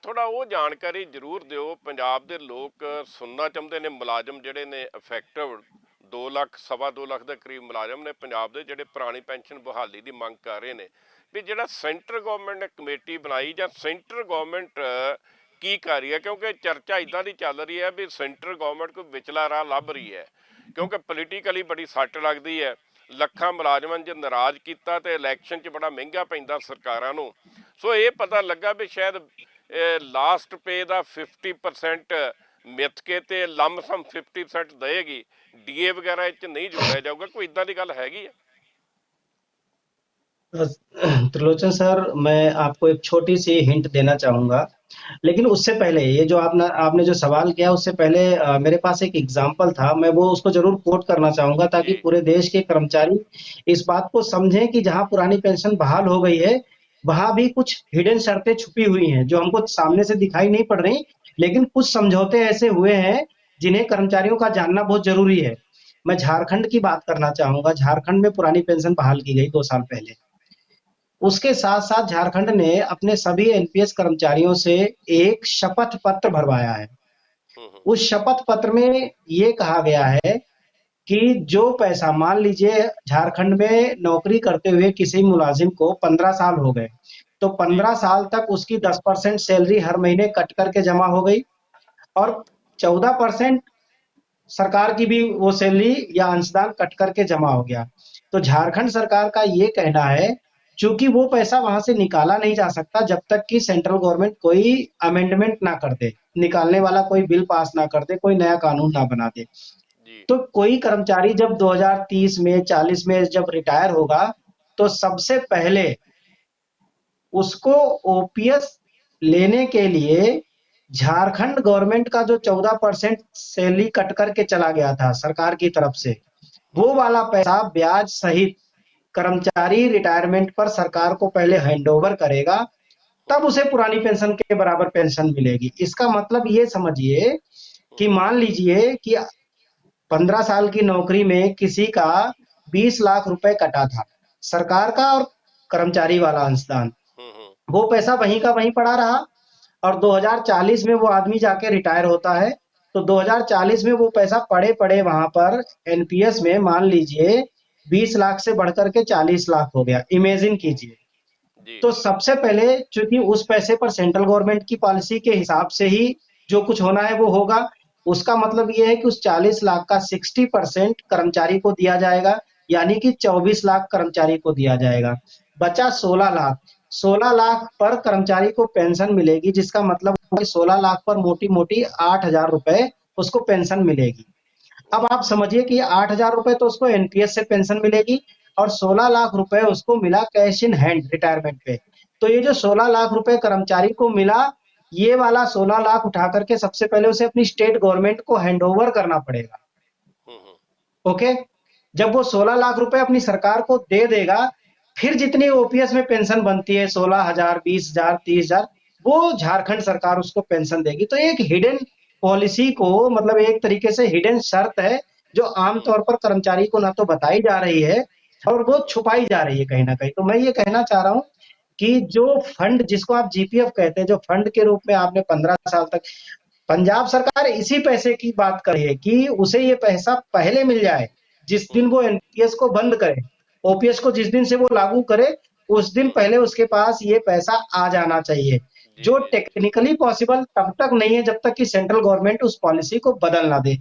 थोड़ा वो जानकारी जरूर दिओ। पंजाब ਦੇ ਲੋਕ ਸੁਣਨਾ ਚਾਹੁੰਦੇ ਨੇ, ਮੁਲਾਜ਼ਮ ਜਿਹੜੇ ਨੇ ਇਫੈਕਟਿਵ 2 ਲੱਖ ਸਵਾ 2 ਲੱਖ ਦੇ ਕਰੀਬ ਮੁਲਾਜ਼ਮ ਨੇ ਪੰਜਾਬ ਦੇ, ਜਿਹੜੇ ਪੁਰਾਣੀ ਪੈਨਸ਼ਨ ਬਹਾਲੀ ਦੀ ਮੰਗ ਕਰ ਰਹੇ ਨੇ ਵੀ ਜਿਹੜਾ ਸੈਂਟਰ ਗਵਰਨਮੈਂਟ ਨੇ ਕਮੇਟੀ ਬਣਾਈ ਜਾਂ ਸੈਂਟਰ ਗਵਰਨਮੈਂਟ ਕੀ ਕਰ ਰਹੀ ਹੈ, ਕਿਉਂਕਿ ਚਰਚਾ ਇਦਾਂ ਦੀ ਚੱਲ ਰਹੀ ਹੈ ਵੀ ਸੈਂਟਰ ਗਵਰਨਮੈਂਟ ਕੋਈ ਵਿਚਲਾ ਰਾਹ ਲੱਭ ਰਹੀ ਹੈ, ਕਿਉਂਕਿ ਪੋਲੀਟੀਕਲੀ ਬੜੀ ਸੱਟ ਲੱਗਦੀ ਹੈ। ਲੱਖਾਂ ਮੁਲਾਜ਼ਮਾਂ ਨੇ ਨਾਰਾਜ਼ ਕੀਤਾ ਤੇ ਇਲੈਕਸ਼ਨ 'ਚ ਬੜਾ ਮਹਿੰਗਾ ਪੈਂਦਾ ਸਰਕਾਰਾਂ ਨੂੰ। ਸੋ ਇਹ ਪਤਾ ਲੱਗਾ ਵੀ ਸ਼ਾਇਦ ਲਾਸਟ ਪੇ ਦਾ 50% ਮਿੱਥ ਕੇ ਤੇ ਲੰਮਸਮ 50% ਦੇਗੀ, ਡੀਏ ਵਗੈਰਾ ਇਹ 'ਚ ਨਹੀਂ ਜੋੜਿਆ ਜਾਊਗਾ। ਕੋਈ ਇਦਾਂ ਦੀ ਗੱਲ ਹੈਗੀ ਹੈ? त्रिलोचन सर, मैं आपको एक छोटी सी हिंट देना चाहूंगा, लेकिन उससे पहले ये जो आपने जो सवाल किया उससे पहले मेरे पास एक एग्जाम्पल था, मैं वो उसको जरूर कोट करना चाहूंगा ताकि जी पूरे देश के कर्मचारी इस बात को समझें कि जहां पुरानी पेंशन बहाल हो गई है वहां भी कुछ हिडन शर्तें छुपी हुई हैं जो हमको सामने से दिखाई नहीं पड़ रही, लेकिन कुछ समझौते ऐसे हुए हैं जिन्हें कर्मचारियों का जानना बहुत जरूरी है। मैं झारखंड की बात करना चाहूंगा। झारखंड में पुरानी पेंशन बहाल की गई 2 साल पहले। उसके साथ साथ झारखंड ने अपने सभी एनपीएस कर्मचारियों से एक शपथ पत्र भरवाया है। हम्म उस शपथ पत्र में ये कहा गया है कि जो पैसा, मान लीजिए झारखंड में नौकरी करते हुए किसी मुलाजिम को 15 साल हो गए, तो जी 15 साल तक उसकी 10% सैलरी हर महीने कट करके जमा हो गई और 14% सरकार की भी वो सैलरी या अंशदान कट करके जमा हो गया। तो झारखंड सरकार का ये कहना है, चूंकि वो पैसा वहां से निकाला नहीं जा सकता जब तक कि सेंट्रल गवर्नमेंट कोई अमेंडमेंट ना कर दे, निकालने वाला कोई बिल पास ना कर दे, कोई नया कानून ना बना दे। जी तो कोई कर्मचारी जब 2030 में 40 में जब रिटायर होगा तो सबसे पहले उसको ओपीएस लेने के लिए झारखंड गवर्नमेंट का जो 14% सैलरी कट करके चला गया था सरकार की तरफ से, वो वाला पैसा ब्याज सहित कर्मचारी रिटायरमेंट पर सरकार को पहले हैंडओवर करेगा, तब उसे पुरानी पेंशन के बराबर पेंशन मिलेगी। इसका मतलब ये समझिए कि मान लीजिए कि 15 साल की नौकरी में किसी का 20 लाख रुपए कटा था, सरकार का और कर्मचारी वाला अंशदान, हम्म वो पैसा वहीं का वहीं पड़ा रहा और 2040 में वो आदमी जाके रिटायर होता है, तो 2040 में वो पैसा पड़े पड़े वहां पर एनपीएस में मान लीजिए 20 लाख से बढ़कर के 40 लाख हो गया, इमेजिन कीजिए। जी तो सबसे पहले चूंकि उस पैसे पर सेंट्रल गवर्नमेंट की पॉलिसी के हिसाब से ही जो कुछ होना है वो होगा, उसका मतलब ये है कि उस 40 लाख का 60% कर्मचारी को दिया जाएगा, यानी कि 24 लाख कर्मचारी को दिया जाएगा। बचा 16 लाख। 16 लाख पर कर्मचारी को पेंशन मिलेगी, जिसका मतलब 16 लाख पर मोटी मोटी 8,000 रुपए उसको पेंशन मिलेगी। अब आप समझिए कि 8,000 रुपए तो उसको एनपीएस से पेंशन मिलेगी और 16 लाख रुपए उसको मिला कैश इन हैंड रिटायरमेंट पे। तो ये जो 16 लाख रुपए कर्मचारी को मिला, ये वाला 16 लाख उठा करके सबसे पहले उसे अपनी स्टेट गवर्नमेंट को हैंडओवर करना पड़ेगा। ओके, जब वो 16 लाख रुपए अपनी सरकार को दे देगा, फिर जितनी ओपीएस में पेंशन बनती है 16,000, 20,000, 30,000, वो झारखंड सरकार उसको पेंशन देगी। तो एक हिडन पॉलिसी को, मतलब एक तरीके से हिडन शर्त है जो आमतौर पर कर्मचारी को ना तो बताई जा रही है और वो छुपाई जा रही है कहीं ना कहीं। तो मैं ये कहना चाह रहा हूं कि जो फंड, जिसको आप जीपीएफ कहते हैं, जो फंड के रूप में आपने 15 साल तक, पंजाब सरकार इसी पैसे की बात कर रही है कि उसे ये पैसा पहले मिल जाए जिस दिन वो एनपीएस को बंद करे, ओपीएस को जिस दिन से वो लागू करे उस दिन पहले उसके पास ये पैसा आ जाना चाहिए, जी जो जी टेक्निकली पॉसिबल तब तक नहीं है जब तक कि सेंट्रल गवर्नमेंट उस पॉलिसी को बदल ना दे।